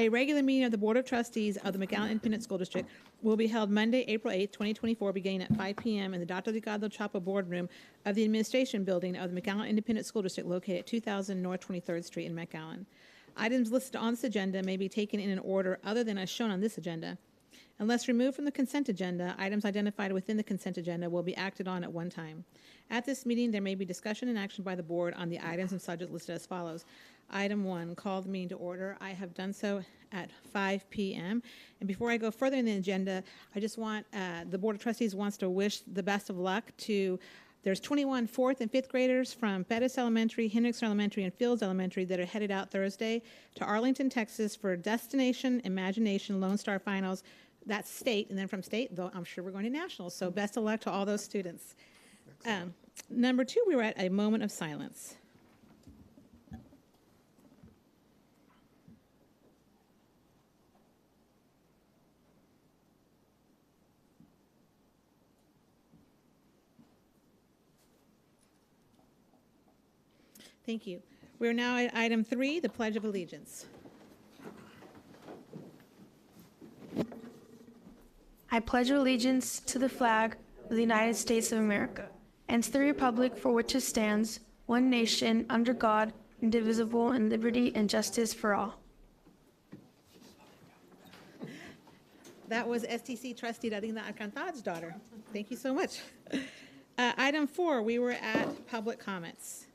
A regular meeting of the Board of Trustees of the McAllen Independent School District will be held Monday, April 8th, 2024, beginning at 5 p.m. in the Dr. Delgado Chapa Boardroom of the Administration Building of the McAllen Independent School District located at 2000 North 23rd Street in McAllen. Items listed on this agenda may be taken in an order other than as shown on this agenda. Unless removed from the consent agenda, items identified within the consent agenda will be acted on at one time. At this meeting, there may be discussion and action by the board on the items and subjects listed as follows. Item 1, call the meeting to order. I have done so at 5 p.m. And before I go further in the agenda, I just want, the Board of Trustees wants to wish the best of luck to, there's 21 4th and 5th graders from Bettis Elementary, Hendricks Elementary, and Fields Elementary that are headed out Thursday to Arlington, Texas for Destination Imagination Lone Star Finals. That's state, and then from state, though I'm sure we're going to nationals. So best of luck to all those students. Number 2, we were at a moment of silence. Thank you. We are now at item 3, the Pledge of Allegiance. I pledge allegiance to the flag of the United States of America and to the republic for which it stands, one nation, under God, indivisible, in liberty and justice for all. That was STC trustee Darina Alcantar's daughter. Thank you so much. Item 4, we were at public comments.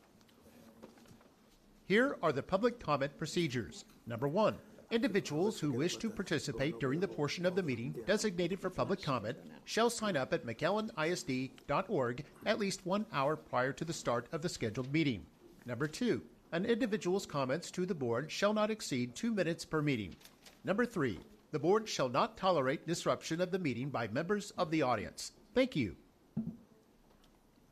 Here are the public comment procedures. Number 1, individuals who wish to participate during the portion of the meeting designated for public comment shall sign up at McAllenISD.org at least 1 hour prior to the start of the scheduled meeting. Number 2, an individual's comments to the board shall not exceed 2 minutes per meeting. Number 3, the board shall not tolerate disruption of the meeting by members of the audience. Thank you.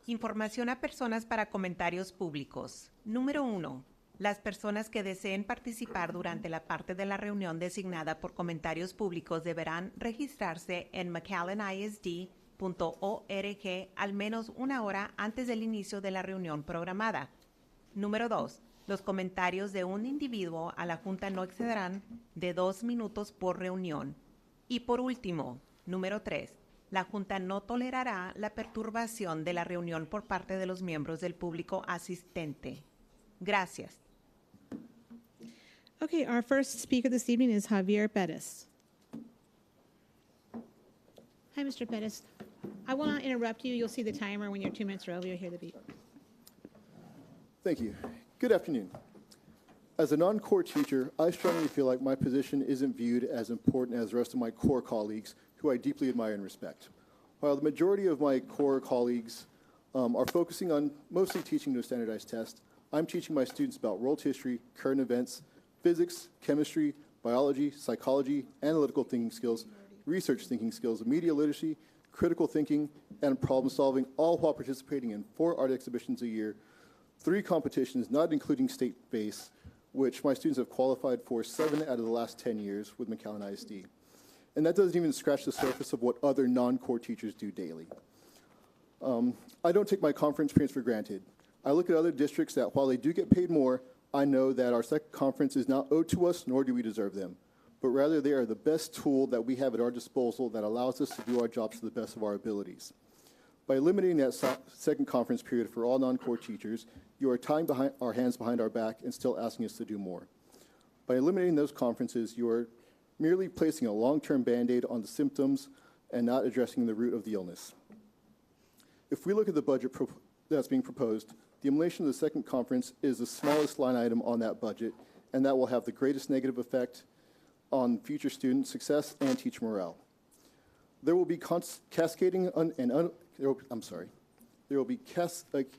Información a personas para comentarios públicos. Número 1. Las personas que deseen participar durante la parte de la reunión designada por comentarios públicos deberán registrarse en McAllenISD.org al menos 1 hora antes del inicio de la reunión programada. Número 2. Los comentarios de un individuo a la Junta no excederán de 2 minutos por reunión. Y por último, número 3. La Junta no tolerará la perturbación de la reunión por parte de los miembros del público asistente. Gracias. Okay, our first speaker this evening is Javier Bettis. Hi, Mr. Bettis. I will not interrupt you. You'll see the timer when you're 2 minutes early. You'll hear the beep. Thank you. Good afternoon. As a non-core teacher, I strongly feel like my position isn't viewed as important as the rest of my core colleagues, who I deeply admire and respect. While the majority of my core colleagues are focusing on mostly teaching to a standardized test, I'm teaching my students about world history, current events, physics, chemistry, biology, psychology, analytical thinking skills, research thinking skills, media literacy, critical thinking, and problem solving, all while participating in 4 art exhibitions a year, 3 competitions, not including state-based, which my students have qualified for 7 out of the last 10 years with McAllen ISD. And that doesn't even scratch the surface of what other non-core teachers do daily. I don't take my conference experience for granted. I look at other districts that while they do get paid more, I know that our second conference is not owed to us, nor do we deserve them. But rather, they are the best tool that we have at our disposal that allows us to do our jobs to the best of our abilities. By eliminating that second conference period for all non-core teachers, you are tying our hands behind our back and still asking us to do more. By eliminating those conferences, you are merely placing a long-term Band-Aid on the symptoms and not addressing the root of the illness. If we look at the budget that's being proposed, the elimination of the second conference is the smallest line item on that budget, and that will have the greatest negative effect on future student success and teacher morale. There will be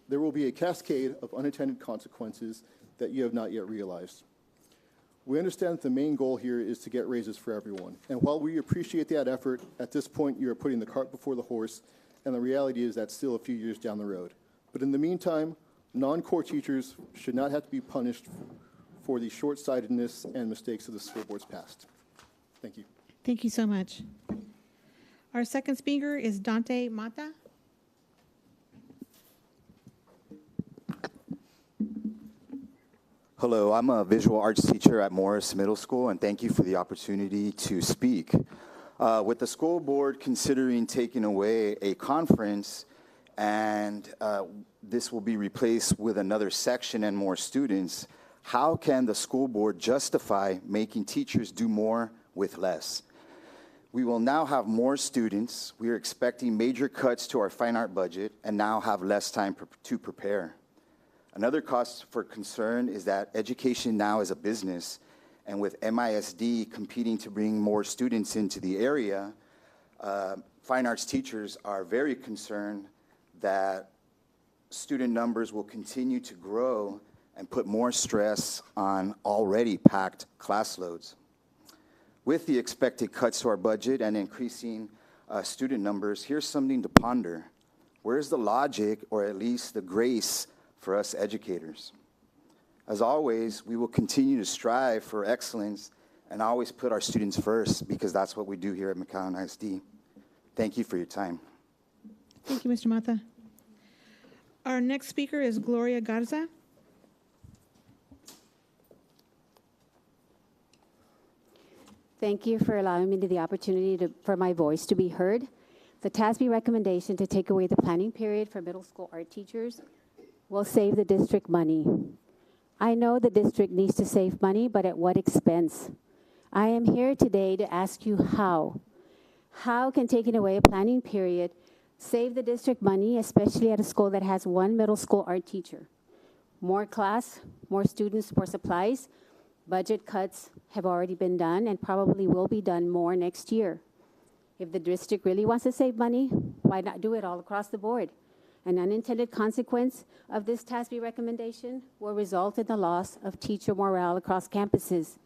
there will be a cascade of unintended consequences that you have not yet realized. We understand that the main goal here is to get raises for everyone, and while we appreciate that effort, at this point you are putting the cart before the horse, and the reality is that's still a few years down the road. But in the meantime, non-core teachers should not have to be punished for the short-sightedness and mistakes of the school board's past. Thank you. Thank you so much. Our second speaker is Dante Mata. Hello, I'm a visual arts teacher at Morris Middle School, and thank you for the opportunity to speak. With the school board considering taking away a conference, and this will be replaced with another section and more students, how can the school board justify making teachers do more with less? We will now have more students. We are expecting major cuts to our fine art budget and now have less time to prepare. Another cause for concern is that education now is a business, and with MISD competing to bring more students into the area, fine arts teachers are very concerned that student numbers will continue to grow and put more stress on already packed class loads. With the expected cuts to our budget and increasing student numbers, here's something to ponder. Where's the logic, or at least the grace, for us educators? As always, we will continue to strive for excellence and always put our students first, because that's what we do here at McAllen ISD. Thank you for your time. Thank you, Mr. Mata. Our next speaker is Gloria Garza. Thank you for allowing me the opportunity for my voice to be heard. The TASB recommendation to take away the planning period for middle school art teachers will save the district money. I know the district needs to save money, but at what expense? I am here today to ask you how. How can taking away a planning period save the district money, especially at a school that has one middle school art teacher? More class, more students, more supplies. Budget cuts have already been done and probably will be done more next year. If the district really wants to save money, why not do it all across the board? An unintended consequence of this TASB recommendation will result in the loss of teacher morale across campuses.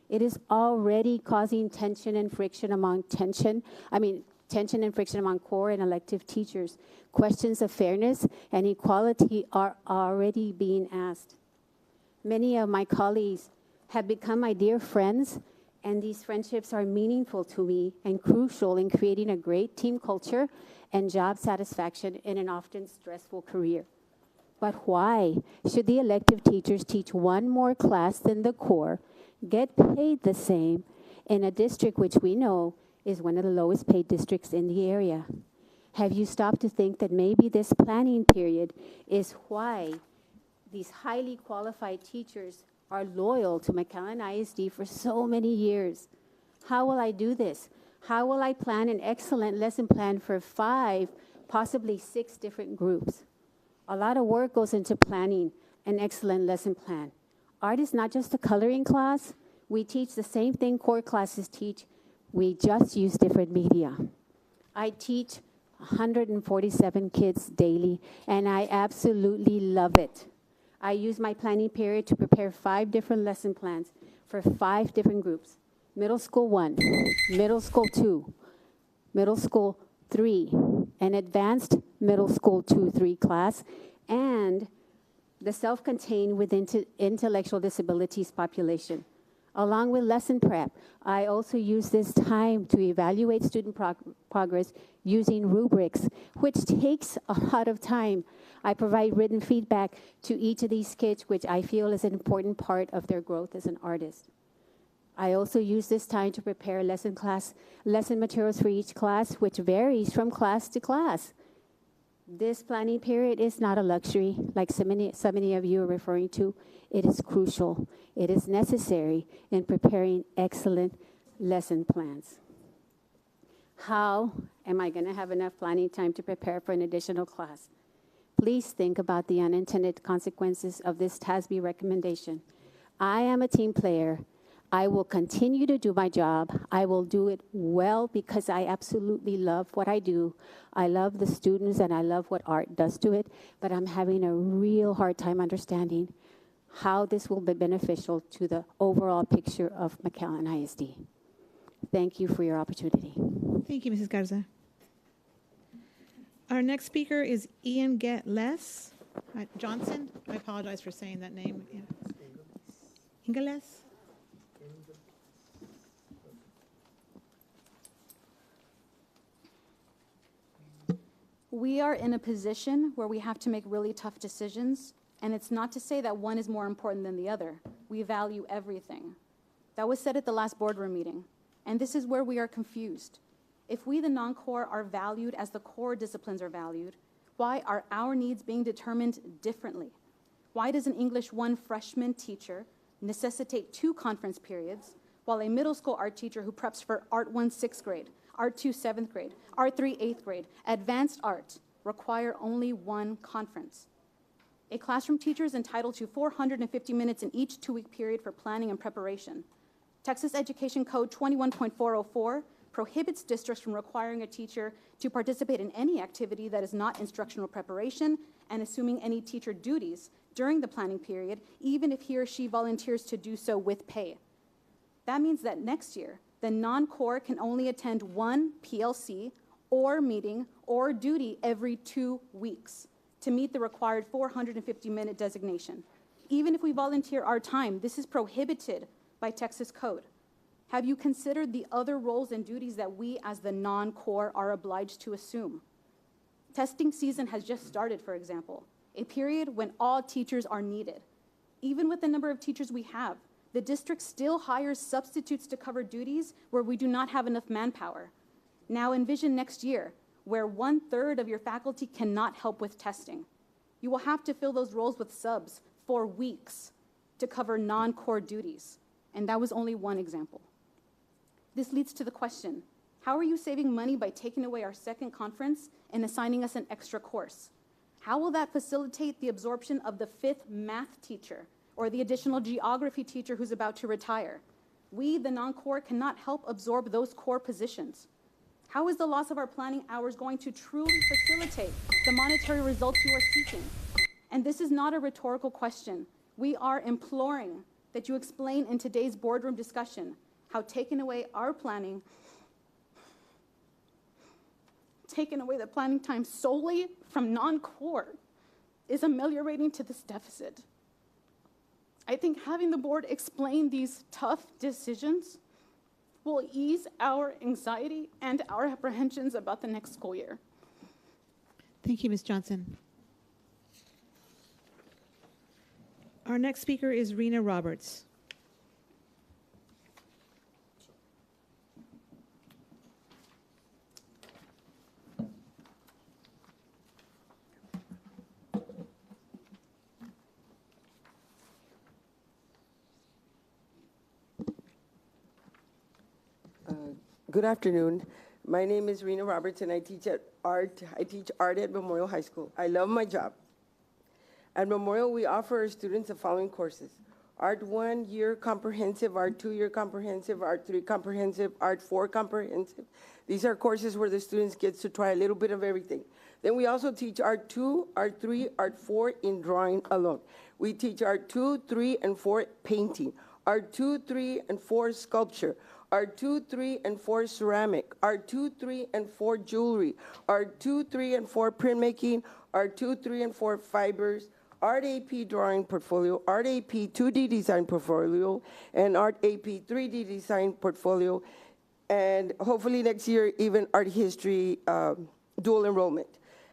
It is already causing tension and friction among tension and friction among core and elective teachers. Questions of fairness and equality are already being asked. Many of my colleagues have become my dear friends, and these friendships are meaningful to me and crucial in creating a great team culture and job satisfaction in an often stressful career. But why should the elective teachers teach one more class than the core, get paid the same, in a district which we know is one of the lowest paid districts in the area? Have you stopped to think that maybe this planning period is why these highly qualified teachers are loyal to McAllen ISD for so many years? How will I do this? How will I plan an excellent lesson plan for 5, possibly 6 different groups? A lot of work goes into planning an excellent lesson plan. Art is not just a coloring class. We teach the same thing core classes teach. We just use different media. I teach 147 kids daily, and I absolutely love it. I use my planning period to prepare 5 different lesson plans for 5 different groups. Middle school 1, middle school 2, middle school 3, an advanced middle school 2-3 class, and the self-contained with intellectual disabilities population. Along with lesson prep, I also use this time to evaluate student progress using rubrics, which takes a lot of time. I provide written feedback to each of these kids, which I feel is an important part of their growth as an artist. I also use this time to prepare lesson materials for each class, which varies from class to class. This planning period is not a luxury, like so many of you are referring to. It is crucial. It is necessary in preparing excellent lesson plans. How am I going to have enough planning time to prepare for an additional class? Please think about the unintended consequences of this TASB recommendation. I am a team player. I will continue to do my job. I will do it well because I absolutely love what I do. I love the students and I love what art does to it, but I'm having a real hard time understanding how this will be beneficial to the overall picture of McAllen ISD. Thank you for your opportunity. Thank you, Mrs. Garza. Our next speaker is Ian Getles Johnson. I apologize for saying that name. Yeah. Ingles? We are in a position where we have to make really tough decisions, And it's not to say that one is more important than the other. We value everything. That was said at the last boardroom meeting. And this is where we are confused. If we, the non-core, are valued as the core disciplines are valued, why are our needs being determined differently? Why does an English 1 freshman teacher necessitate 2 conference periods, while a middle school art teacher who preps for Art 1 6th grade, Art 2 7th grade, Art 3 8th grade, advanced art require only 1 conference? A classroom teacher is entitled to 450 minutes in each 2-week period for planning and preparation. Texas Education Code 21.404 prohibits districts from requiring a teacher to participate in any activity that is not instructional preparation and assuming any teacher duties during the planning period, even if he or she volunteers to do so with pay. That means that next year, the non-core can only attend 1 PLC or meeting or duty every 2 weeks to meet the required 450-minute designation. Even if we volunteer our time, this is prohibited by Texas Code. Have you considered the other roles and duties that we as the non-core are obliged to assume? Testing season has just started, for example, a period when all teachers are needed. Even with the number of teachers we have, the district still hires substitutes to cover duties where we do not have enough manpower. Now envision next year, where 1/3 of your faculty cannot help with testing. You will have to fill those roles with subs for weeks to cover non-core duties. And that was only one example. This leads to the question, how are you saving money by taking away our 2nd conference and assigning us an extra course? How will that facilitate the absorption of the 5th math teacher or the additional geography teacher who's about to retire? We, the non-core, cannot help absorb those core positions. How is the loss of our planning hours going to truly facilitate the monetary results you are seeking? And this is not a rhetorical question. We are imploring that you explain in today's boardroom discussion how taking away the planning time solely from non-core is ameliorating to this deficit. I think having the board explain these tough decisions will ease our anxiety and our apprehensions about the next school year. Thank you, Ms. Johnson. Our next speaker is Rena Roberts. Good afternoon. My name is Rena Roberts, and I teach art at Memorial High School. I love my job. At Memorial, we offer our students the following courses: Art 1 year comprehensive, Art 2 year comprehensive, Art 3 comprehensive, Art 4 comprehensive. These are courses where the students get to try a little bit of everything. Then we also teach Art 2, Art 3, Art 4 in drawing alone. We teach Art 2, 3, and 4 painting, Art 2, 3, and 4 sculpture, Art 2, 3, and 4 ceramic, Art 2, 3, and 4 jewelry, Art 2, 3, and 4 printmaking, Art 2, 3, and 4 fibers, Art AP drawing portfolio, Art AP 2D design portfolio, and Art AP 3D design portfolio, and hopefully next year even art history dual enrollment.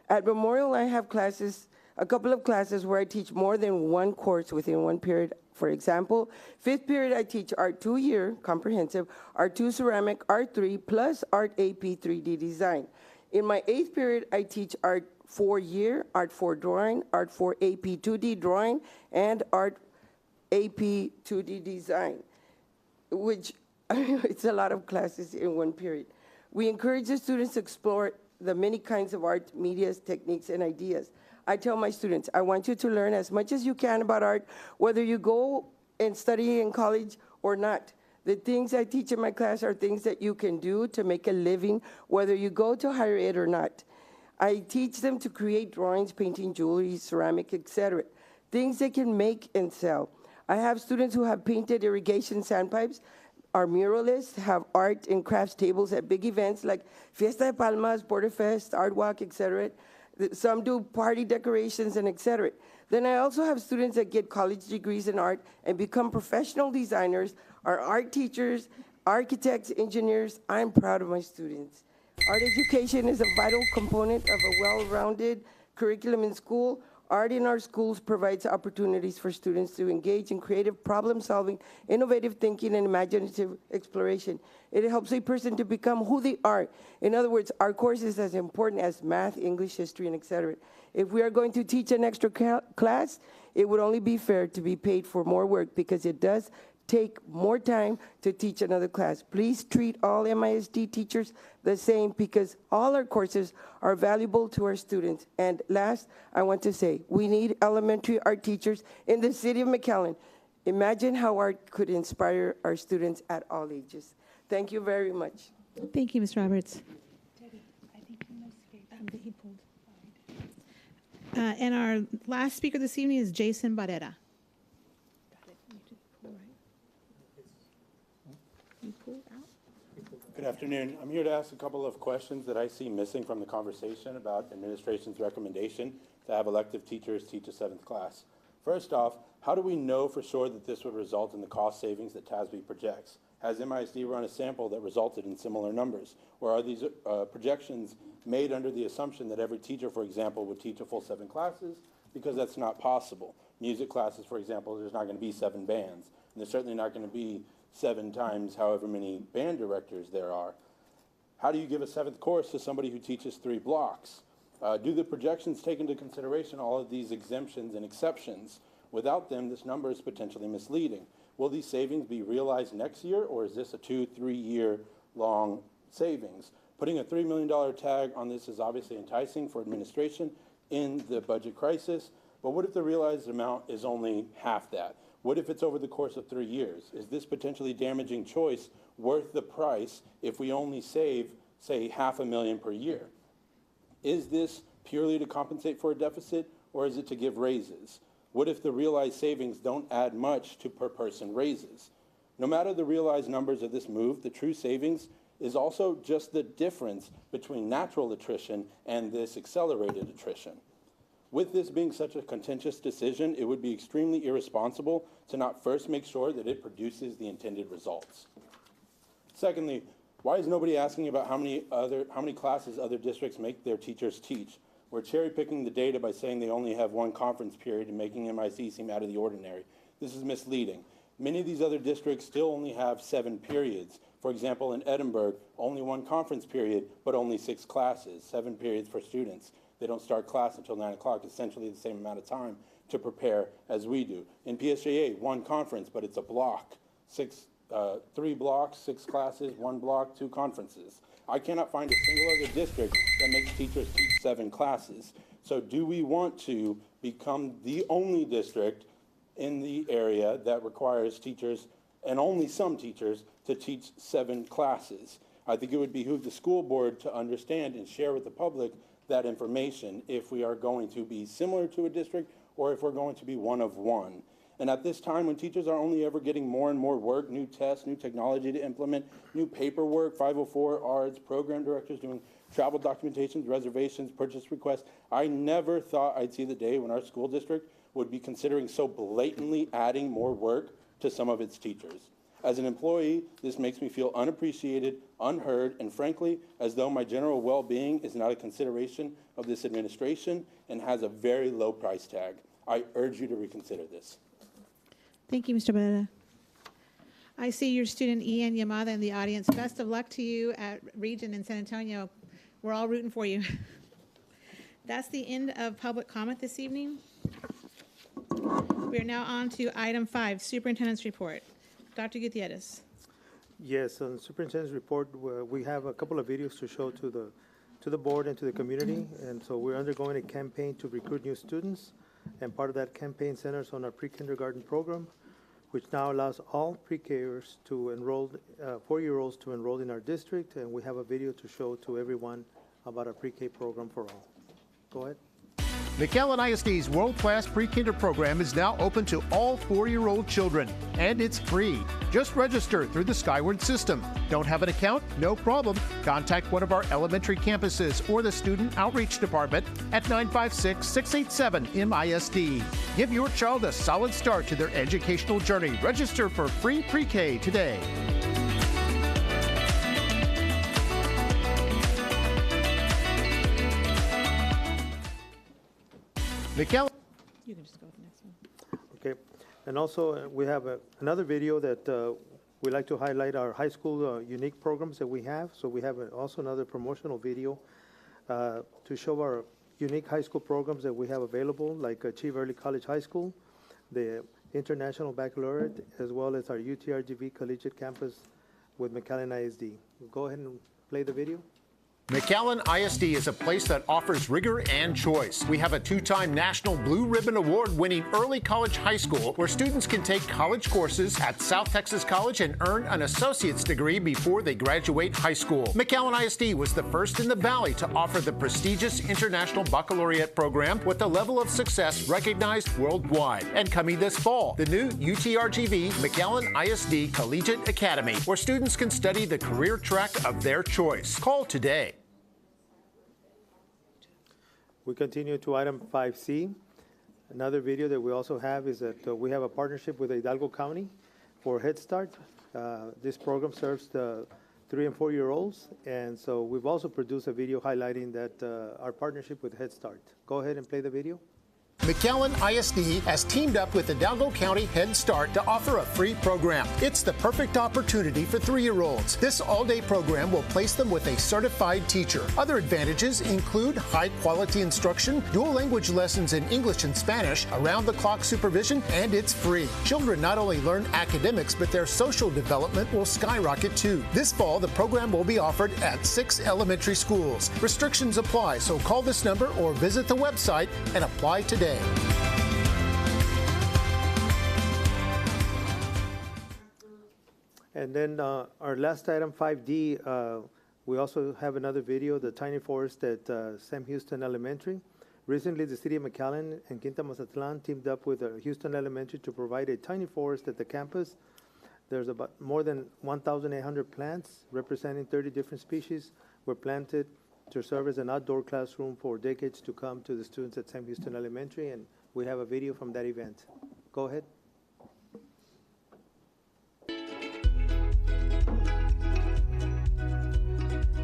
At Memorial, I have classes, a couple of classes where I teach more than one course within one period. For example, 5th period, I teach Art 2 year comprehensive, Art 2 ceramic, Art 3, plus Art AP 3D design. In my 8th period, I teach Art 4 year, Art 4 drawing, Art 4 AP 2D drawing, and Art AP 2D design, which it's a lot of classes in one period. We encourage the students to explore the many kinds of art, medias, techniques, and ideas. I tell my students, I want you to learn as much as you can about art, whether you go and study in college or not. The things I teach in my class are things that you can do to make a living, whether you go to higher ed or not. I teach them to create drawings, painting, jewelry, ceramic, etc. Things they can make and sell. I have students who have painted irrigation sandpipes, are muralists, have art and crafts tables at big events like Fiesta de Palmas, Border Fest, Art Walk, etc. Some do party decorations and etc. Then I also have students that get college degrees in art and become professional designers, are art teachers, architects, engineers. I'm proud of my students. Art education is a vital component of a well-rounded curriculum in school. Art in our schools provides opportunities for students to engage in creative problem-solving, innovative thinking, and imaginative exploration. It helps a person to become who they are. In other words, our course is as important as math, English, history, and etc. If we are going to teach an extra class, it would only be fair to be paid for more work because it does take more time to teach another class. Please treat all MISD teachers the same because all our courses are valuable to our students. And last, I want to say, we need elementary art teachers in the city of McAllen. Imagine how art could inspire our students at all ages. Thank you very much. Thank you, Ms. Roberts. And our last speaker this evening is Jason Barrera. Good afternoon. I'm here to ask a couple of questions that I see missing from the conversation about administration's recommendation to have elective teachers teach a 7th class. First off, how do we know for sure that this would result in the cost savings that TASB projects? Has MISD run a sample that resulted in similar numbers? Or are these projections made under the assumption that every teacher, for example, would teach a full 7 classes? Because that's not possible. Music classes, for example, there's not going to be 7 bands. And there's certainly not going to be 7 times however many band directors there are. How do you give a 7th course to somebody who teaches 3 blocks? Do the projections take into consideration all of these exemptions and exceptions? Without them, this number is potentially misleading. Will these savings be realized next year, or is this a 2-3 year long savings? Putting a $3 million tag on this is obviously enticing for administration in the budget crisis, but what if the realized amount is only half that? What if it's over the course of 3 years? Is this potentially damaging choice worth the price if we only save, say, $500,000 per year? Is this purely to compensate for a deficit, or is it to give raises? What if the realized savings don't add much to per person raises? No matter the realized numbers of this move, the true savings is also just the difference between natural attrition and this accelerated attrition. With this being such a contentious decision, it would be extremely irresponsible to not first make sure that it produces the intended results. Secondly, why is nobody asking about how many classes other districts make their teachers teach? We're cherry picking the data by saying they only have 1 conference period and making MIC seem out of the ordinary. This is misleading. Many of these other districts still only have 7 periods. For example, in Edinburgh, only 1 conference period, but only 6 classes, 7 periods for students. They don't start class until 9 o'clock, essentially the same amount of time to prepare as we do. In PSJA, 1 conference, but it's a block. 3 blocks, 6 classes, 1 block, 2 conferences. I cannot find a single other district that makes teachers teach 7 classes. So do we want to become the only district in the area that requires teachers, and only some teachers, to teach 7 classes? I think it would behoove the school board to understand and share with the public that information if we are going to be similar to a district or if we're going to be one of one. And at this time, when teachers are only ever getting more and more work, new tests, new technology to implement, new paperwork, 504 ARDs, program directors doing travel documentations, reservations, purchase requests, I never thought I'd see the day when our school district would be considering so blatantly adding more work to some of its teachers. As an employee, this makes me feel unappreciated, unheard, and frankly, as though my general well-being is not a consideration of this administration and has a very low price tag. I urge you to reconsider this. Thank you, Mr. Barrera. I see your student Ian Yamada in the audience. Best of luck to you at Region in San Antonio. We're all rooting for you. That's the end of public comment this evening. We are now on to item 5, Superintendent's Report. Dr. Gutierrez. Yes, on the Superintendent's Report, we have a couple of videos to show to the board and to the community. And so we're undergoing a campaign to recruit new students. And part of that campaign centers on our pre-kindergarten program, which now allows all pre-Kers to enroll, 4-year-olds to enroll in our district. And we have a video to show to everyone about our pre-K program for all. Go ahead. McAllen ISD's world-class pre-kinder program is now open to all 4-year-old children, and it's free. Just register through the Skyward system. Don't have an account? No problem. Contact one of our elementary campuses or the Student Outreach Department at 956-687-MISD. Give your child a solid start to their educational journey. Register for free pre-K today. McAllen You can just go with the next one. Okay, and also we have another video that we like to highlight our high school unique programs that we have. So we have also another promotional video to show our unique high school programs that we have available, like Achieve Early College High School, the International Baccalaureate, as well as our UTRGV Collegiate Campus with McAllen ISD. Go ahead and play the video. McAllen ISD is a place that offers rigor and choice. We have a 2-time National Blue Ribbon Award-winning early college high school where students can take college courses at South Texas College and earn an associate's degree before they graduate high school. McAllen ISD was the first in the Valley to offer the prestigious International Baccalaureate program with a level of success recognized worldwide. And coming this fall, the new UTRGV McAllen ISD Collegiate Academy, where students can study the career track of their choice. Call today. We continue to item 5C. Another video that we also have is that we have a partnership with Hidalgo County for Head Start. This program serves the 3- and 4-year-olds, and so we've also produced a video highlighting that our partnership with Head Start. Go ahead and play the video. McAllen ISD has teamed up with Hidalgo County Head Start to offer a free program. It's the perfect opportunity for 3-year-olds. This all-day program will place them with a certified teacher. Other advantages include high-quality instruction, dual language lessons in English and Spanish, around-the-clock supervision, and it's free. Children not only learn academics, but their social development will skyrocket too. This fall, the program will be offered at 6 elementary schools. Restrictions apply, so call this number or visit the website and apply today. And then our last item, 5D, we also have another video, the tiny forest at Sam Houston Elementary. Recently, the city of McAllen and Quinta Mazatlan teamed up with Houston Elementary to provide a tiny forest at the campus. There's about more than 1,800 plants representing 30 different species were planted to serve as an outdoor classroom for decades to come to the students at Sam Houston Elementary, and we have a video from that event. Go ahead.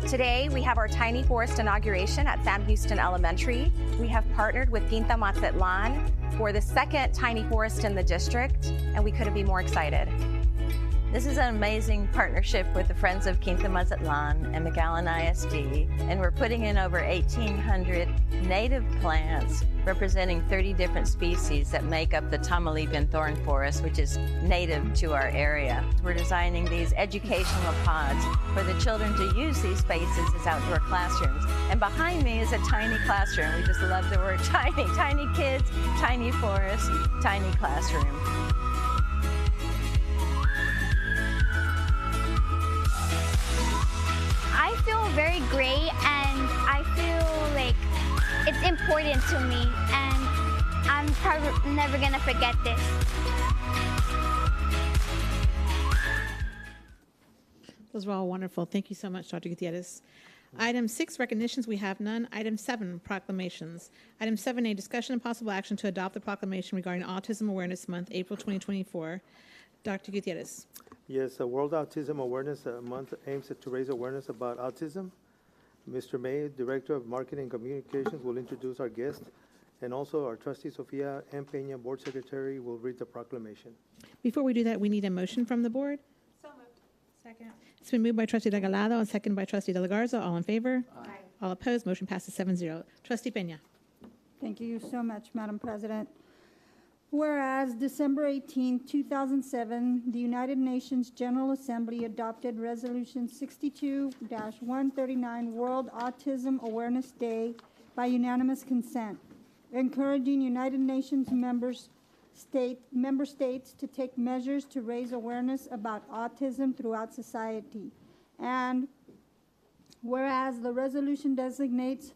Today, we have our Tiny Forest inauguration at Sam Houston Elementary. We have partnered with Quinta Mazatlan for the second Tiny Forest in the district, and we couldn't be more excited. This is an amazing partnership with the Friends of Quinta Mazatlan and McAllen ISD, and we're putting in over 1,800 native plants representing 30 different species that make up the Tamaulipan thorn forest, which is native to our area. We're designing these educational pods for the children to use these spaces as outdoor classrooms. And behind me is a tiny classroom. We just love the word tiny. Tiny kids, tiny forest, tiny classroom. I feel very great, and I feel like it's important to me, and I'm probably never gonna forget this. Those were all wonderful. Thank you so much, Dr. Gutierrez. Item 6, recognitions, we have none. Item 7, proclamations. Item 7A, discussion and possible action to adopt the proclamation regarding Autism Awareness Month, April 2024. Dr. Gutierrez. Yes, World Autism Awareness Month aims to raise awareness about autism. Mr. May, Director of Marketing and Communications, will introduce our guest, and also our trustee, Sofia M. Peña, Board Secretary, will read the proclamation. Before we do that, we need a motion from the board. So moved. Second. It's been moved by Trustee Regalado and seconded by Trustee De La Garza. All in favor? Aye. All opposed? Motion passes 7-0. Trustee Peña. Thank you so much, Madam President. Whereas December 18, 2007, the United Nations General Assembly adopted Resolution 62-139, World Autism Awareness Day, by unanimous consent, encouraging United Nations member states to take measures to raise awareness about autism throughout society. And whereas the resolution designates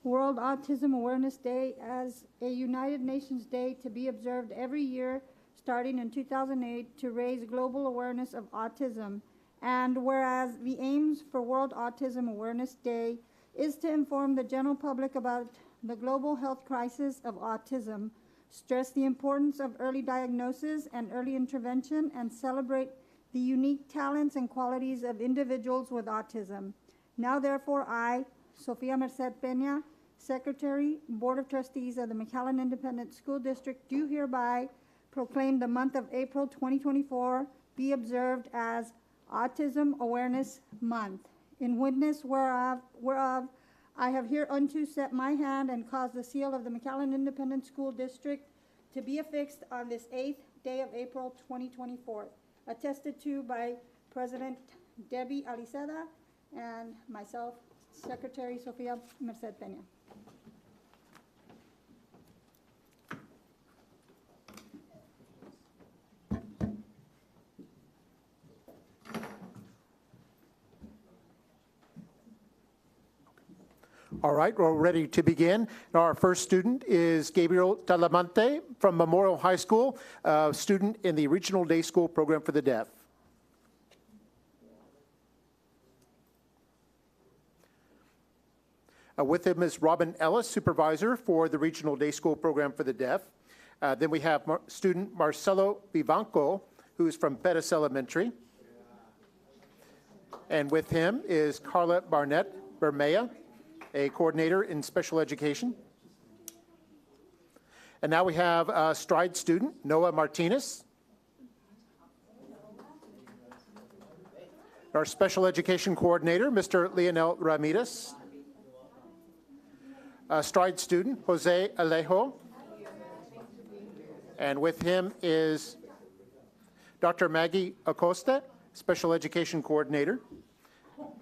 World Autism Awareness Day as a United Nations Day to be observed every year starting in 2008 to raise global awareness of autism. And whereas the aims for World Autism Awareness Day is to inform the general public about the global health crisis of autism, stress the importance of early diagnosis and early intervention, and celebrate the unique talents and qualities of individuals with autism. Now, therefore, I, Sofia Merced Peña, Secretary, Board of Trustees of the McAllen Independent School District do hereby proclaim the month of April 2024 be observed as Autism Awareness Month. In witness whereof I have hereunto set my hand and caused the seal of the McAllen Independent School District to be affixed on this 8th day of April 2024, attested to by President Debbie Aliceda and myself, Secretary Sofia Merced Peña. All right, we're ready to begin. Our first student is Gabriel Talamante from Memorial High School, a student in the Regional Day School Program for the Deaf. With him is Robin Ellis, supervisor for the Regional Day School Program for the Deaf. Then we have student Marcelo Vivanco, who is from Pettis Elementary. And with him is Carla Barnett Bermea, a coordinator in special education. And now we have a Stride student, Noah Martinez. Our special education coordinator, Mr. Leonel Ramirez. A Stride student, Jose Alejo. And with him is Dr. Maggie Acosta, special education coordinator.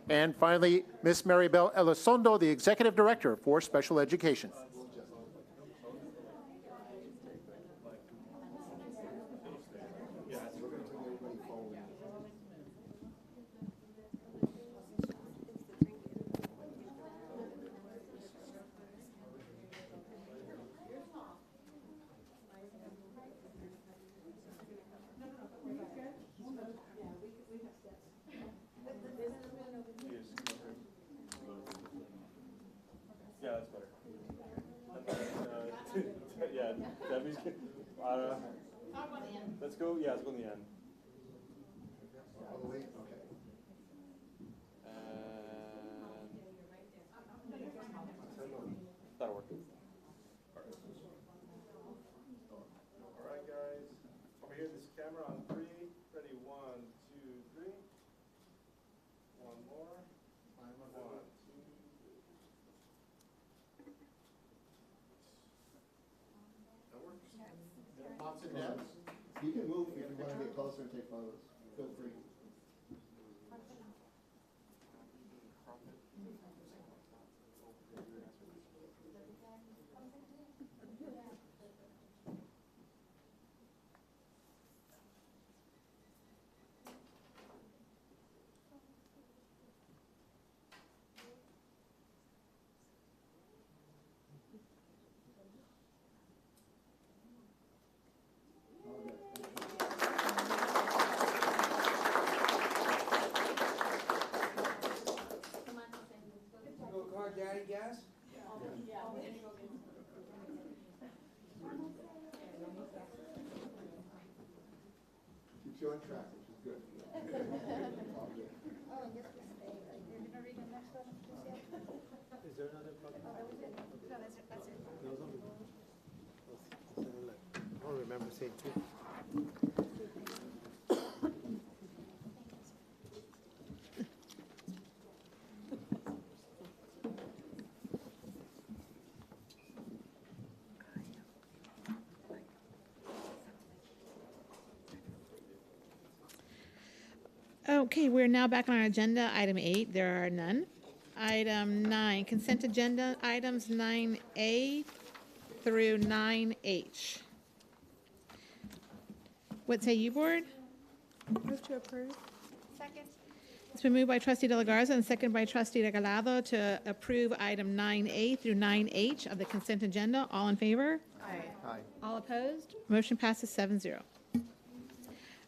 And finally, Ms. Maribel Elizondo, the Executive Director for Special Education. Yeah, that's better. Yeah, Debbie's. Let's go. Yeah, let's go in the end. All the way. Okay. That'll work. All right, guys. Over here, this camera on 3. Ready? 1, 2, 3. One more. 1, 2. Pops and Debs, you can move if you want to get closer and take photos. Feel free. Daddy gas? Keeps you on track, which is good. Is there another copy? No, that's it. I don't remember seeing 2. Okay, we're now back on our agenda. Item 8, there are none. Item 9, consent agenda items 9A through 9H. What say you, board? Move to approve. Second. It's been moved by trustee De La Garza and seconded by trustee Regalado to approve item 9A through 9H of the consent agenda. All in favor? Aye. All opposed? Motion passes 7-0.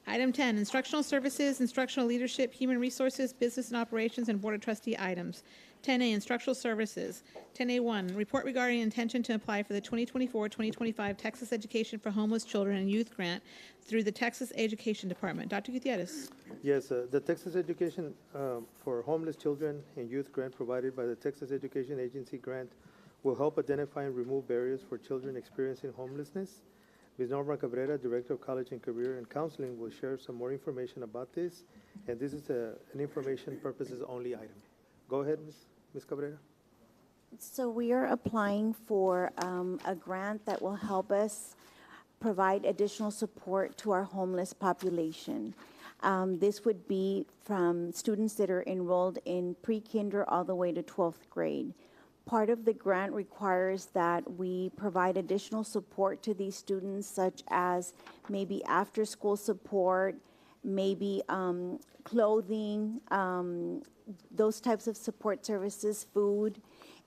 Item 10, instructional services, instructional leadership, human resources, business and operations, and board of trustee items. 10A, instructional services. 10A1, report regarding intention to apply for the 2024-2025 Texas Education for Homeless Children and Youth Grant through the Texas Education Department. Dr. Gutierrez. Yes, the Texas Education for Homeless Children and Youth Grant provided by the Texas Education Agency grant will help identify and remove barriers for children experiencing homelessness. Ms. Norma Cabrera, Director of College and Career and Counseling, will share some more information about this, and this is an information purposes only item. Go ahead, Ms. Cabrera. So we are applying for a grant that will help us provide additional support to our homeless population. This would be from students that are enrolled in pre-kinder all the way to 12th grade. Part of the grant requires that we provide additional support to these students, such as maybe after-school support, maybe clothing, those types of support services, food.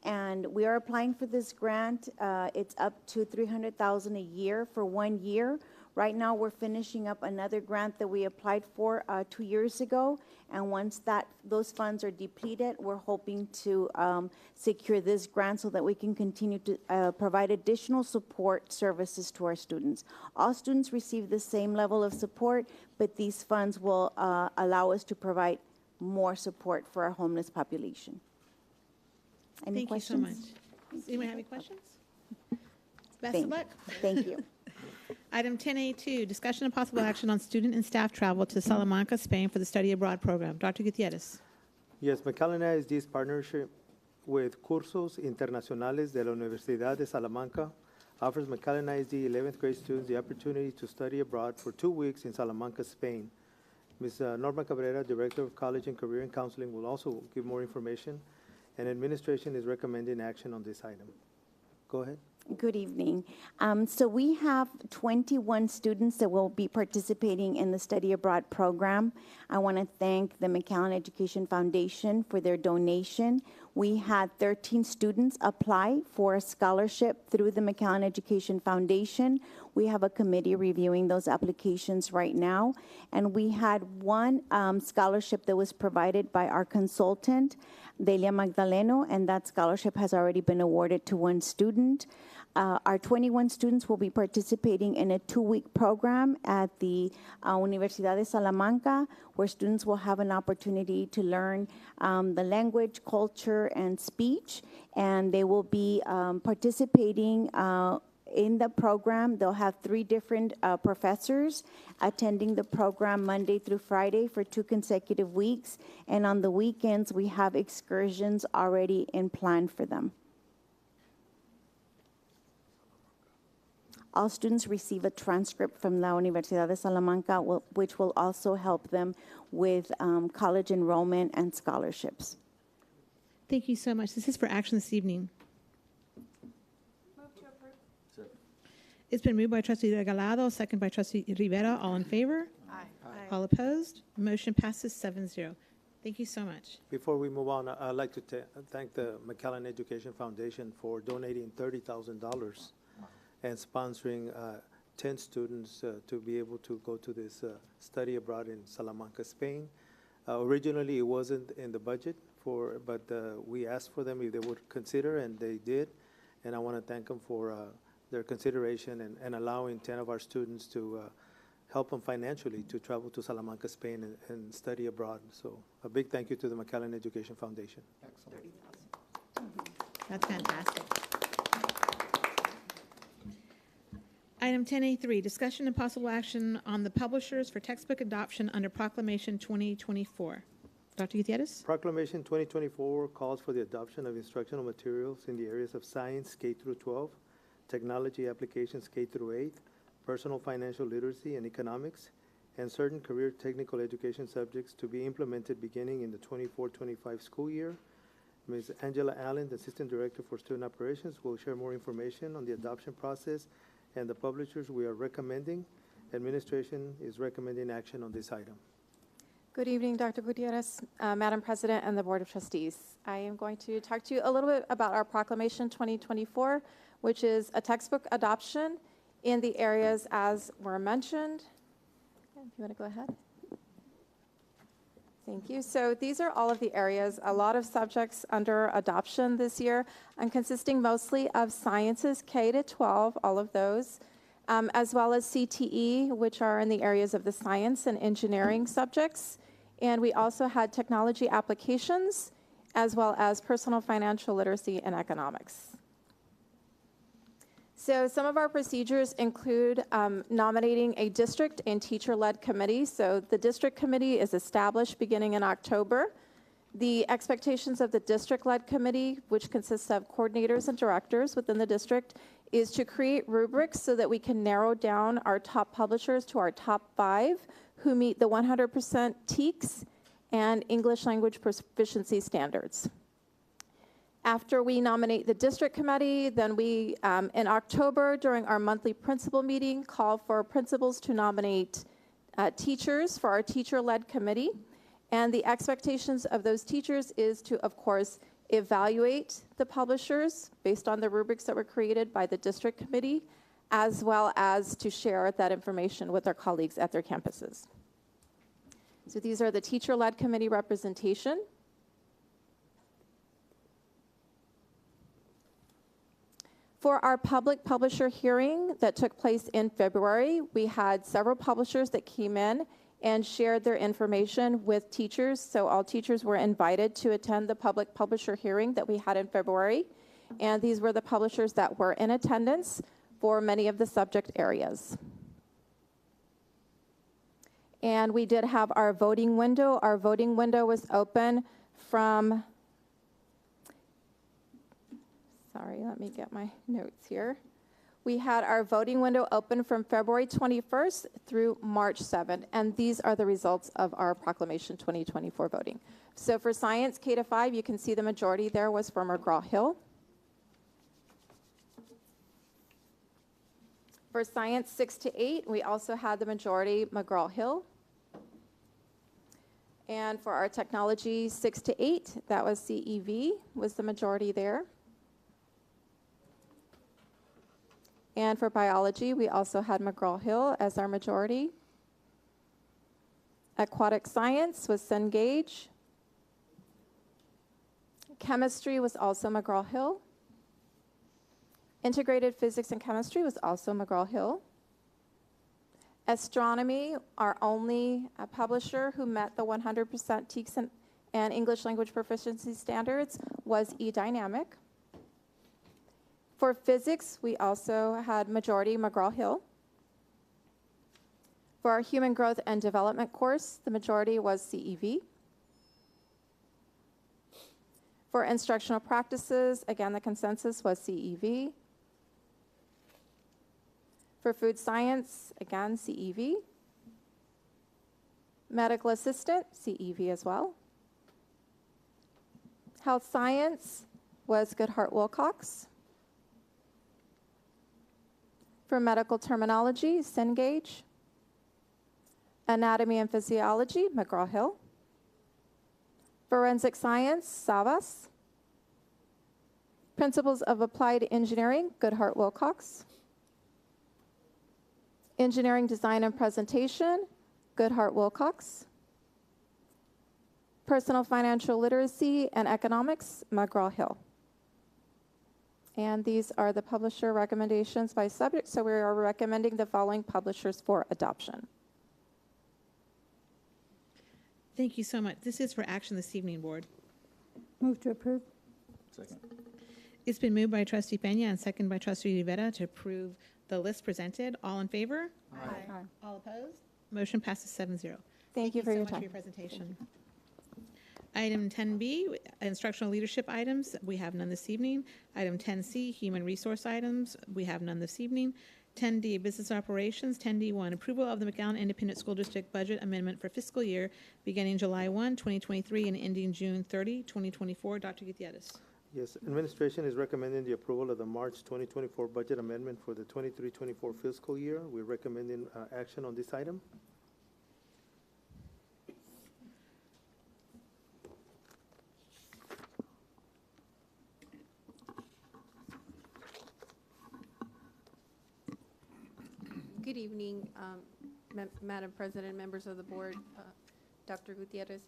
And we are applying for this grant. It's up to $300,000 a year for 1 year. Right now, we're finishing up another grant that we applied for 2 years ago. And once those funds are depleted, we're hoping to secure this grant so that we can continue to provide additional support services to our students. All students receive the same level of support, but these funds will allow us to provide more support for our homeless population. Any questions? Thank you so much. Anyone have any questions? Best of luck. Thank you. Item 10A2, discussion and possible action on student and staff travel to Salamanca, Spain for the study abroad program. Dr. Gutierrez. Yes, McAllen ISD's partnership with Cursos Internacionales de la Universidad de Salamanca offers McAllen ISD 11th grade students the opportunity to study abroad for 2 weeks in Salamanca, Spain. Ms. Norma Cabrera, Director of College and Career and Counseling, will also give more information, and administration is recommending action on this item. Go ahead. Good evening. So we have 21 students that will be participating in the study abroad program. I want to thank the McAllen Education Foundation for their donation. We had 13 students apply for a scholarship through the McAllen Education Foundation. We have a committee reviewing those applications right now. And we had one scholarship that was provided by our consultant, Delia Magdaleno, and that scholarship has already been awarded to one student. Our 21 students will be participating in a 2-week program at the Universidad de Salamanca, where students will have an opportunity to learn the language, culture, and speech. And they will be participating in the program. They'll have 3 different professors attending the program Monday through Friday for 2 consecutive weeks. And on the weekends, we have excursions already in plan for them. All students receive a transcript from La Universidad de Salamanca, which will also help them with college enrollment and scholarships. Thank you so much. This is for action this evening. Move to approve. It's been moved by Trustee Regalado, second by Trustee Rivera. All in favor? Aye. All opposed? Motion passes 7-0. Thank you so much. Before we move on, I'd like to thank the McAllen Education Foundation for donating $30,000 and sponsoring 10 students to be able to go to this study abroad in Salamanca, Spain. Originally, it wasn't in the budget, but we asked for them if they would consider, and they did. And I want to thank them for their consideration and allowing 10 of our students to help them financially to travel to Salamanca, Spain and study abroad. So a big thank you to the McAllen Education Foundation. Excellent. That's fantastic. Item 10A3, discussion and possible action on the publishers for textbook adoption under Proclamation 2024. Dr. Gutierrez? Proclamation 2024 calls for the adoption of instructional materials in the areas of science, K through 12, technology applications, K through 8, personal financial literacy and economics, and certain career technical education subjects to be implemented beginning in the 24-25 school year. Ms. Angela Allen, the Assistant Director for Student Operations, will share more information on the adoption process and the publishers we are recommending. Administration is recommending action on this item. Good evening, Dr. Gutierrez, Madam President, and the Board of Trustees. I am going to talk to you a little bit about our Proclamation 2024, which is a textbook adoption in the areas as were mentioned. If you want to go ahead. Thank you. So these are all of the areas, a lot of subjects under adoption this year, and consisting mostly of sciences K to 12, all of those, as well as CTE, which are in the areas of the science and engineering subjects. And we also had technology applications, as well as personal financial literacy and economics. So some of our procedures include nominating a district and teacher-led committee. So the district committee is established beginning in October. The expectations of the district-led committee, which consists of coordinators and directors within the district, is to create rubrics so that we can narrow down our top publishers to our top 5 who meet the 100% TEKS and English language proficiency standards. After we nominate the district committee, then we, in October, during our monthly principal meeting, call for principals to nominate teachers for our teacher-led committee. And the expectations of those teachers is to, of course, evaluate the publishers based on the rubrics that were created by the district committee, as well as to share that information with their colleagues at their campuses. So these are the teacher-led committee representation. For our public publisher hearing that took place in February, we had several publishers that came in and shared their information with teachers. So all teachers were invited to attend the public publisher hearing that we had in February. And these were the publishers that were in attendance for many of the subject areas. And we did have our voting window. Our voting window was open from, sorry, let me get my notes here. We had our voting window open from February 21st through March 7th, and these are the results of our Proclamation 2024 voting. So for science K-5, you can see the majority there was for McGraw-Hill. For science 6-8, we also had the majority McGraw-Hill. And for our technology 6-8, that was CEV, was the majority there. And for biology, we also had McGraw-Hill as our majority. Aquatic science was Cengage. Chemistry was also McGraw-Hill. Integrated physics and chemistry was also McGraw-Hill. Astronomy, our only publisher who met the 100% TEKS and English language proficiency standards, was eDynamic. For physics, we also had majority McGraw-Hill. For our human growth and development course, the majority was CEV. For instructional practices, again, the consensus was CEV. For food science, again, CEV. Medical assistant, CEV as well. Health science was Goodhart-Willcox. For medical terminology, Cengage. Anatomy and physiology, McGraw-Hill. Forensic science, Savas. Principles of applied engineering, Goodhart-Willcox. Engineering design and presentation, Goodhart-Willcox. Personal financial literacy and economics, McGraw-Hill. And these are the publisher recommendations by subject, so we are recommending the following publishers for adoption. Thank you so much. This is for action this evening, Board. Move to approve. Second. It's been moved by Trustee Peña and seconded by Trustee Rivera to approve the list presented. All in favor? Aye. All opposed? Motion passes 7-0. Thank you for your so much time. for your presentation. Item 10B, instructional leadership items. We have none this evening. Item 10C, human resource items. We have none this evening. 10D, business operations. 10D1, approval of the McAllen Independent School District budget amendment for fiscal year beginning July 1, 2023 and ending June 30, 2024. Dr. Gutierrez. Yes, administration is recommending the approval of the March 2024 budget amendment for the 23-24 fiscal year. We're recommending action on this item. Good evening, Madam President, members of the board, Dr. Gutierrez.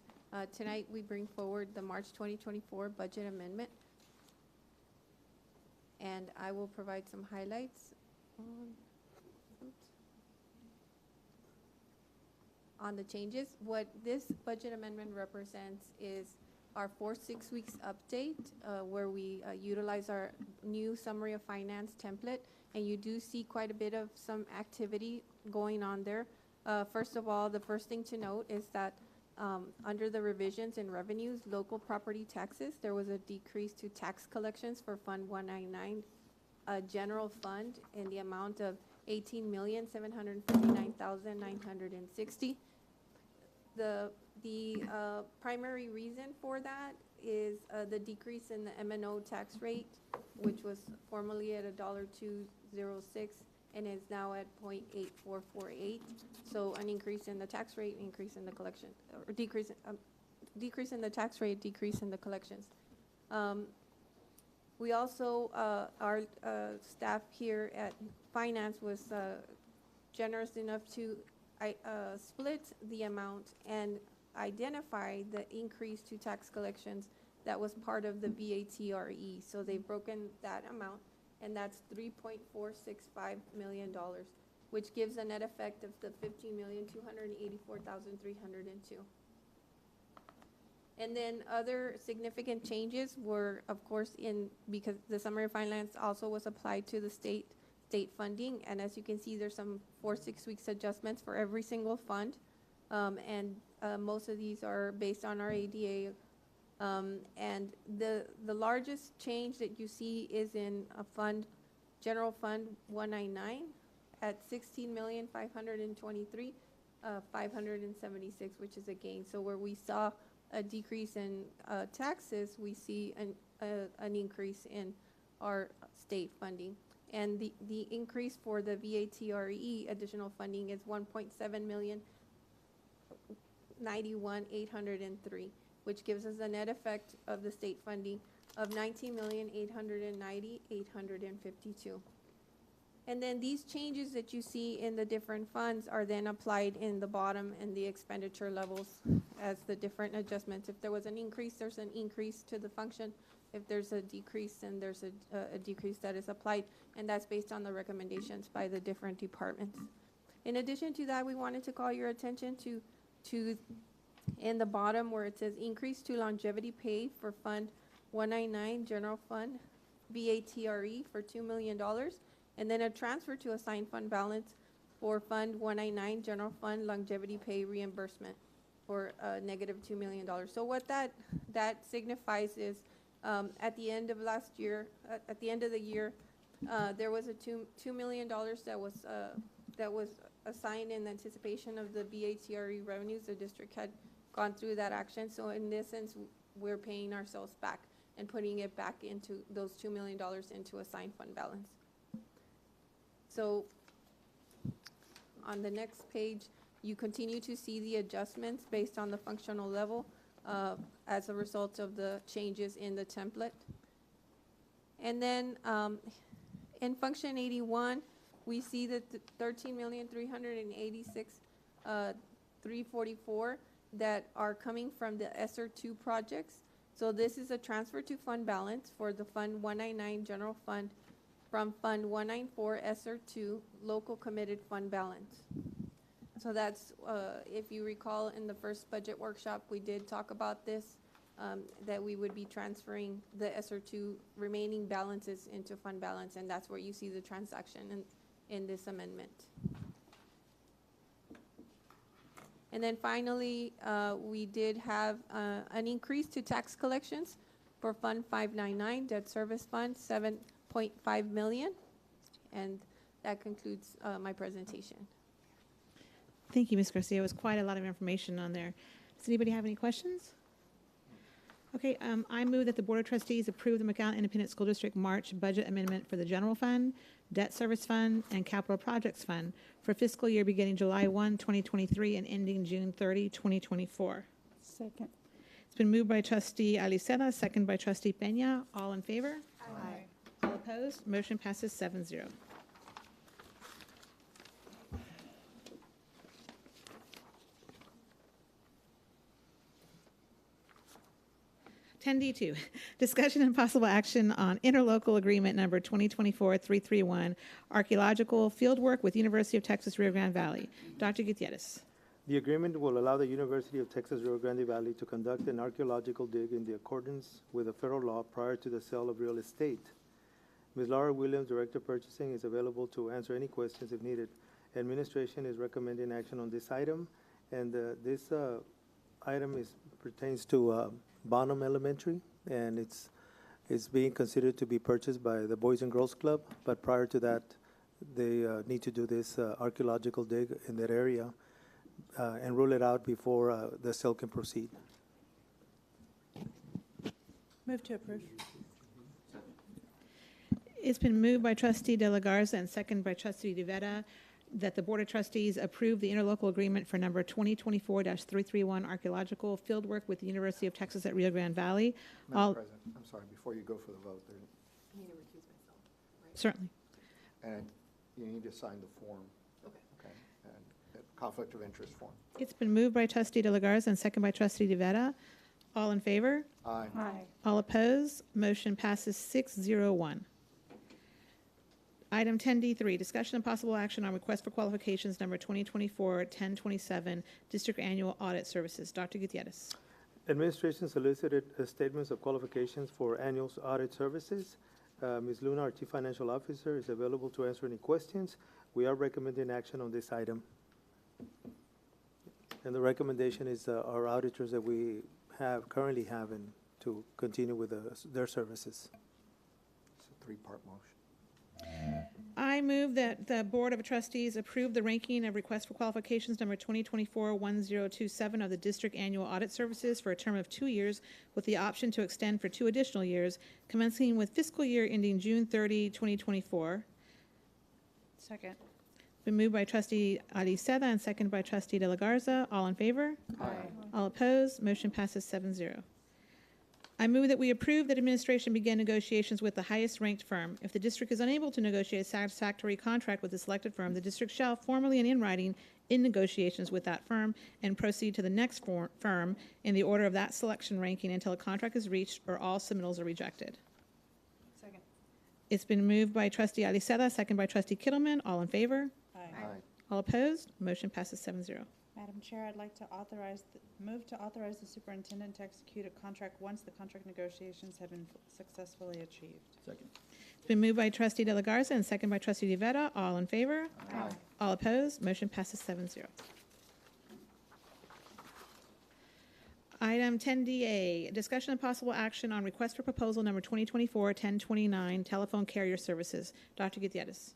Tonight we bring forward the March 2024 budget amendment, and I will provide some highlights on the changes. What this budget amendment represents is our 4-6 weeks update, where we utilize our new summary of finance template, and you do see quite a bit of some activity going on there. First of all, the first thing to note is that under the revisions in revenues, local property taxes, there was a decrease to tax collections for Fund 199, general fund, in the amount of $18,759,960. The primary reason for that is the decrease in the M&O tax rate, which was formerly at $1.206 and is now at 0.8448. So an increase in the tax rate, increase in the collection, or decrease in the tax rate, decrease in the collections. We also, our staff here at Finance was generous enough to split the amount and identify the increase to tax collections that was part of the VATRE. So they've broken that amount, and that's $3.465 million, which gives a net effect of the $15,284,302. And then other significant changes were, of course, because the summary of finance also was applied to the state funding, and as you can see, there's some 4-6 weeks adjustments for every single fund, and most of these are based on our ADA. And the largest change that you see is in a fund, General Fund 199, at $16,523,576, which is a gain. So where we saw a decrease in taxes, we see an increase in our state funding. And the increase for the VATRE additional funding is $1.7,091,803, which gives us a net effect of the state funding of $19,890,852. And then these changes that you see in the different funds are then applied in the bottom and the expenditure levels as the different adjustments. If there was an increase, there's an increase to the function. If there's a decrease, then there's a decrease that is applied, and that's based on the recommendations by the different departments. In addition to that, we wanted to call your attention to in the bottom where it says increase to longevity pay for Fund 199 General Fund VATRE for $2 million, and then a transfer to assigned fund balance for Fund 199 General Fund Longevity Pay Reimbursement for negative $2 million. So what that signifies is at the end of last year, at the end of the year, there was a $2 million that was assigned in anticipation of the VATRE revenues. The district had gone through that action. So in this sense, we're paying ourselves back and putting it back into those $2 million into assigned fund balance. So on the next page, you continue to see the adjustments based on the functional level as a result of the changes in the template. And then in function 81, we see that the $13,386,344 that are coming from the ESSER 2 projects. So this is a transfer to fund balance for the Fund 199 General Fund from Fund 194 ESSER 2 Local Committed Fund Balance. So that's, if you recall, in the first budget workshop, we did talk about this, that we would be transferring the ESSER 2 remaining balances into fund balance, and that's where you see the transaction in this amendment. And then finally, we did have an increase to tax collections for Fund 599, Debt Service Fund, $7.5 million. And that concludes my presentation. Thank you, Ms. Garcia. It was quite a lot of information on there. Does anybody have any questions? Okay, I move that the Board of Trustees approve the McAllen Independent School District March budget amendment for the General Fund, Debt Service Fund, and Capital Projects Fund for fiscal year beginning July 1, 2023 and ending June 30, 2024. Second. It's been moved by Trustee Aliceta, second by Trustee Peña. All in favor? Aye. All opposed? Motion passes 7-0. 10D2, discussion and possible action on interlocal agreement number 2024-331, archaeological fieldwork with University of Texas Rio Grande Valley. Dr. Gutierrez. The agreement will allow the University of Texas Rio Grande Valley to conduct an archaeological dig in the accordance with the federal law prior to the sale of real estate. Ms. Laura Williams, Director of Purchasing, is available to answer any questions if needed. Administration is recommending action on this item, and this item pertains to Bonham Elementary, and it's being considered to be purchased by the Boys and Girls Club, but prior to that, they need to do this archaeological dig in that area and rule it out before the sale can proceed. Move to approve. It's been moved by Trustee De La Garza and seconded by Trustee DeVetta that the Board of Trustees approve the interlocal agreement for number 2024-331 archaeological fieldwork with the University of Texas at Rio Grande Valley. Madam President, I'm sorry, before you go for the vote, there, I need to recuse myself, right? Certainly. and you need to sign the form. Okay. And conflict of interest form. It's been moved by Trustee De La Garza and seconded by Trustee DeVetta. All in favor? Aye. Aye. All opposed? Motion passes 6-0-1. Item 10D3, discussion and possible action on request for qualifications number 2024-1027, District Annual Audit Services. Dr. Gutierrez. Administration solicited statements of qualifications for annual audit services. Ms. Luna, our Chief Financial Officer, is available to answer any questions. We are recommending action on this item. And the recommendation is our auditors that we currently have to continue with their services. It's a three-part motion. I move that the Board of Trustees approve the ranking of request for qualifications number 2024-1027 of the District Annual Audit Services for a term of 2 years with the option to extend for 2 additional years, commencing with fiscal year ending June 30, 2024. Second. Been moved by Trustee Aliceda and seconded by Trustee De La Garza. All in favor? Aye. All opposed? Motion passes 7-0. I move that we approve that administration begin negotiations with the highest ranked firm. If the district is unable to negotiate a satisfactory contract with the selected firm, the district shall formally and in writing in negotiations with that firm and proceed to the next firm in the order of that selection ranking until a contract is reached or all submittals are rejected. Second. It's been moved by Trustee Aliceda, second by Trustee Kittleman. All in favor? Aye. All opposed? Motion passes 7-0. Madam Chair, I'd like to move to authorize the superintendent to execute a contract once the contract negotiations have been successfully achieved. Second. It's been moved by Trustee De La Garza and second by Trustee DeVetta. All in favor? Aye. All opposed? Motion passes 7-0. Item 10DA, discussion and possible action on request for proposal number 2024-1029, telephone carrier services. Dr. Gutierrez.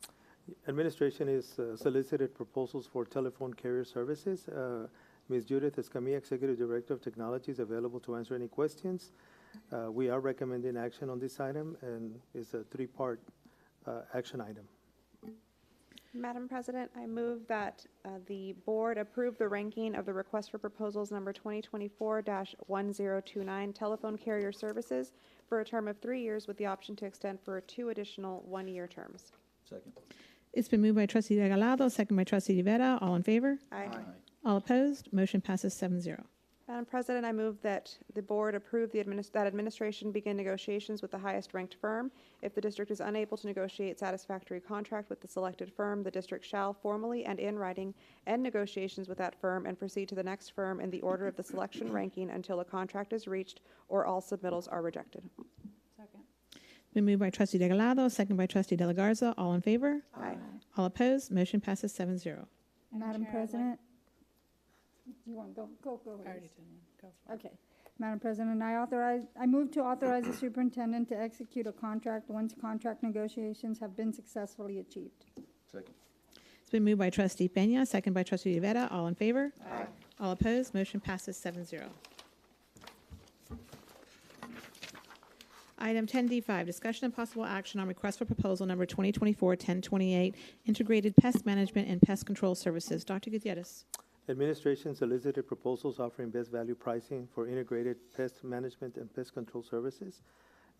Administration is solicited proposals for telephone carrier services. Ms. Judith Escamilla, Executive Director of Technology, is available to answer any questions. We are recommending action on this item, and it's a three-part action item. Madam President, I move that the board approve the ranking of the request for proposals number 2024-1029 telephone carrier services for a term of 3 years with the option to extend for 2 additional 1-year terms. Second. It's been moved by Trustee Regalado, second by Trustee DeVetta. All in favor? Aye. All opposed? Motion passes 7-0. Madam President, I move that the board approve that administration begin negotiations with the highest ranked firm. If the district is unable to negotiate satisfactory contract with the selected firm, the district shall formally and in writing end negotiations with that firm and proceed to the next firm in the order of the selection ranking until a contract is reached or all submittals are rejected. Second. Been moved by Trustee Regalado, second by Trustee De La Garza. All in favor? Aye. All opposed? Motion passes 7-0. Madam Chair, President, do you want to go? I already did. Go for it. Okay. Madam President, I move to authorize the superintendent to execute a contract once contract negotiations have been successfully achieved. Second. It's been moved by Trustee Peña, second by Trustee DeVetta. All in favor? Aye. All opposed? Motion passes 7-0. Item 10D5, discussion and possible action on request for proposal number 2024-1028, integrated pest management and pest control services. Dr. Gutierrez. Administration solicited proposals offering best value pricing for integrated pest management and pest control services.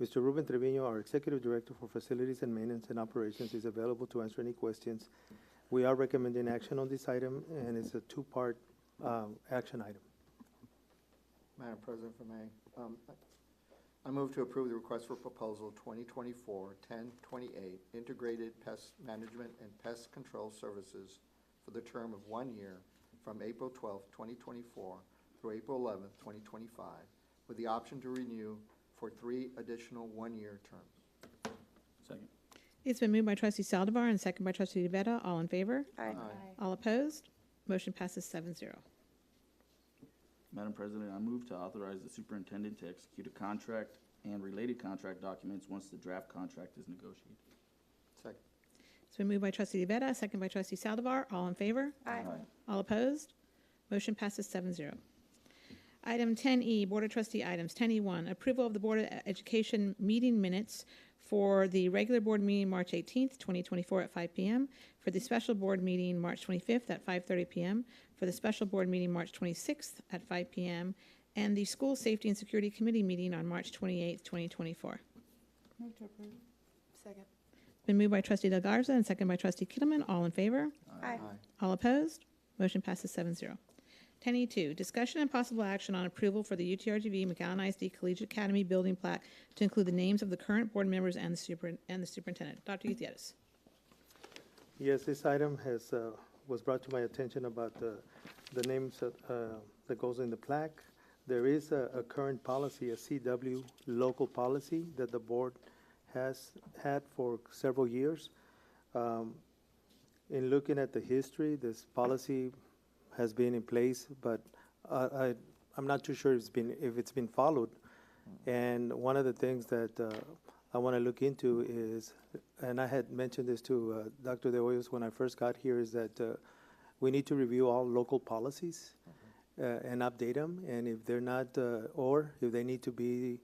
Mr. Ruben Trevino, our Executive Director for Facilities and Maintenance and Operations, is available to answer any questions. We are recommending action on this item, and it's a 2-part action item. Madam President, if I may, I move to approve the request for proposal 2024-1028, integrated pest management and pest control services for the term of 1 year from April 12th, 2024 through April 11th, 2025, with the option to renew for 3 additional one-year terms. Second. It's been moved by trustee Saldivar and second by trustee DeVetta. All in favor? Aye. All opposed? Motion passes 7-0. Madam President, I move to authorize the superintendent to execute a contract and related contract documents once the draft contract is negotiated. Second. It's been moved by trustee DeVetta, second by trustee Saldivar. All in favor? Aye. All opposed? Motion passes 7-0. Item 10E, Board of Trustee items. 10E1, approval of the Board of Education meeting minutes for the regular board meeting March 18th, 2024 at 5 p.m., for the special board meeting March 25th at 5:30 p.m., for the special board meeting March 26th at 5 p.m., and the School Safety and Security Committee meeting on March 28th, 2024. Move to approve. Second. Been moved by trustee Del Garza and second by trustee Kittleman. All in favor? Aye. All opposed? Motion passes 7-0. 10E2, discussion and possible action on approval for the UTRGV McAllen ISD Collegiate Academy building plaque to include the names of the current board members and the superintendent. Dr. Gutierrez. Yes, this item has, was brought to my attention about the names that goes in the plaque. There is a current policy, a CW local policy that the board has had for several years. In looking at the history, this policy has been in place, but I'm not too sure if it's been followed. And one of the things that I want to look into is, and I had mentioned this to Dr. De Hoyos when I first got here, is that we need to review all local policies and update them. And if they're not, or if they need to be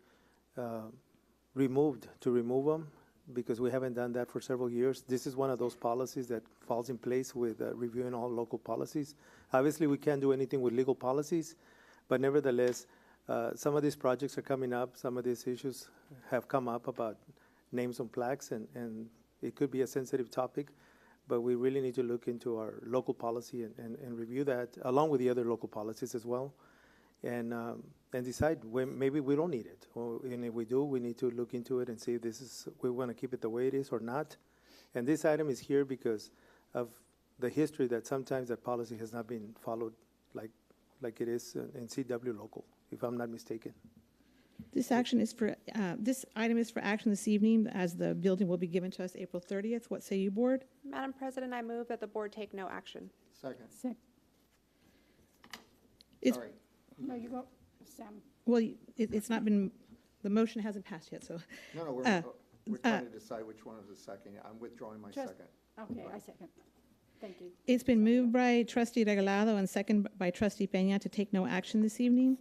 removed, to remove them, because we haven't done that for several years. This is one of those policies that falls in place with reviewing all local policies. Obviously, we can't do anything with legal policies, but nevertheless, some of these projects are coming up. Some of these issues have come up about names on plaques, and it could be a sensitive topic, but we really need to look into our local policy and review that, along with the other local policies as well, and decide when maybe we don't need it. And if we do, we need to look into it and see if we want to keep it the way it is or not. And this item is here because of the history that sometimes that policy has not been followed like it is in CW local, if I'm not mistaken. This action is for, this item is for action this evening, as the building will be given to us April 30th. What say you, board? Madam President, I move that the board take no action. Second. Sorry. No, you go, Sam. Well, it's not been, the motion hasn't passed yet, so. No, we're trying to decide which one is the second. I'm withdrawing my second. Okay, I second. Thank you. It's been moved by trustee Regalado and second by trustee Peña to take no action this evening.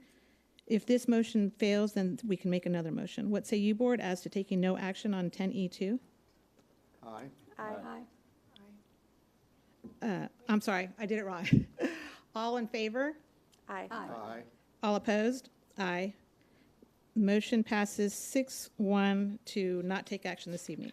If this motion fails, then we can make another motion. What say you, board, as to taking no action on 10E2? Aye. Aye. I'm sorry, I did it wrong. All in favor? Aye. Aye. All opposed? Aye. Motion passes 6-1 to not take action this evening.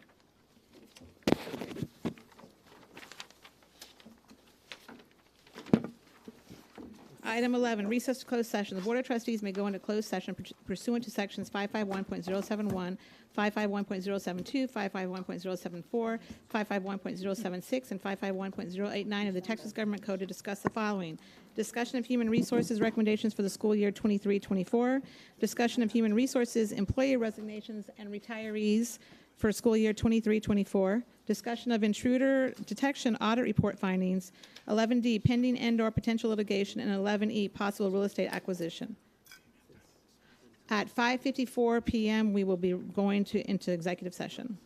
Item 11, recess to closed session. The Board of Trustees may go into closed session pursuant to sections 551.071, 551.072, 551.074, 551.076, and 551.089 of the Texas Government Code to discuss the following: discussion of human resources recommendations for the school year 23-24, discussion of human resources employee resignations and retirees for school year 23-24, discussion of intruder detection audit report findings, 11D, pending and/or potential litigation, and 11E, possible real estate acquisition. At 5:54 p.m., we will be going into executive session.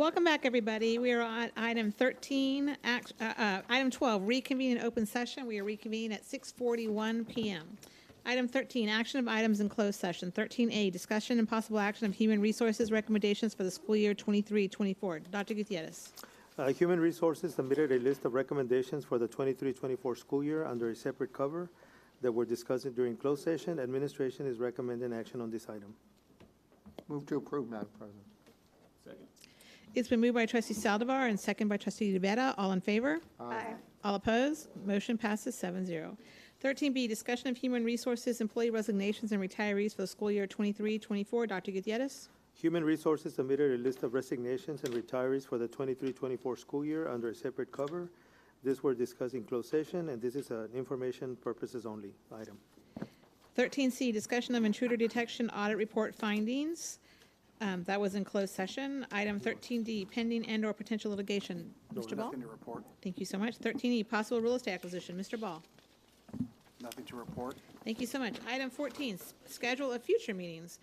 Welcome back, everybody. We are on item 13, item 12, reconvene in open session. We are reconvening at 6:41 p.m. Item 13, action of items in closed session. 13A, discussion and possible action of human resources recommendations for the school year 23-24. Dr. Gutierrez. Human Resources submitted a list of recommendations for the 23-24 school year under a separate cover that were discussed during closed session. Administration is recommending action on this item. Move to approve, Madam President. Second. It's been moved by Trustee Saldivar and second by Trustee Rivera. All in favor? Aye. All opposed? Motion passes 7-0. 13B, discussion of human resources, employee resignations, and retirees for the school year 23-24. Dr. Gutierrez. Human Resources submitted a list of resignations and retirees for the 23-24 school year under a separate cover. This were discussed in closed session, and this is an information purposes only item. 13C, discussion of intruder detection audit report findings. That was in closed session. Item 13D, pending and/or potential litigation. Mr. Ball? Nothing to report. Thank you so much. 13E, possible real estate acquisition. Mr. Ball? Nothing to report. Thank you so much. Item 14, schedule of future meetings.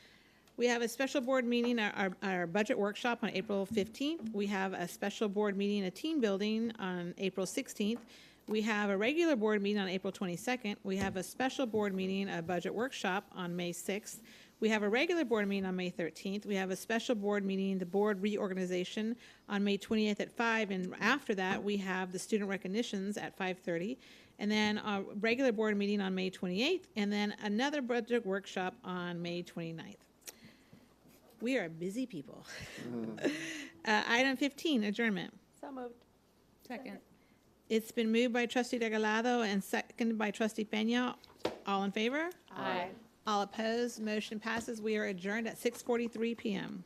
We have a special board meeting, our budget workshop on April 15th. We have a special board meeting, a team building on April 16th. We have a regular board meeting on April 22nd. We have a special board meeting, a budget workshop on May 6th. We have a regular board meeting on May 13th. We have a special board meeting, the board reorganization, on May 28th at 5. And after that, we have the student recognitions at 5:30. And then a regular board meeting on May 28th. And then another budget workshop on May 29th. We are busy people. Item 15, adjournment. So moved. Second. It's been moved by Trustee Regalado and seconded by Trustee Peña. All in favor? Aye. All opposed? Motion passes. We are adjourned at 6:43 p.m.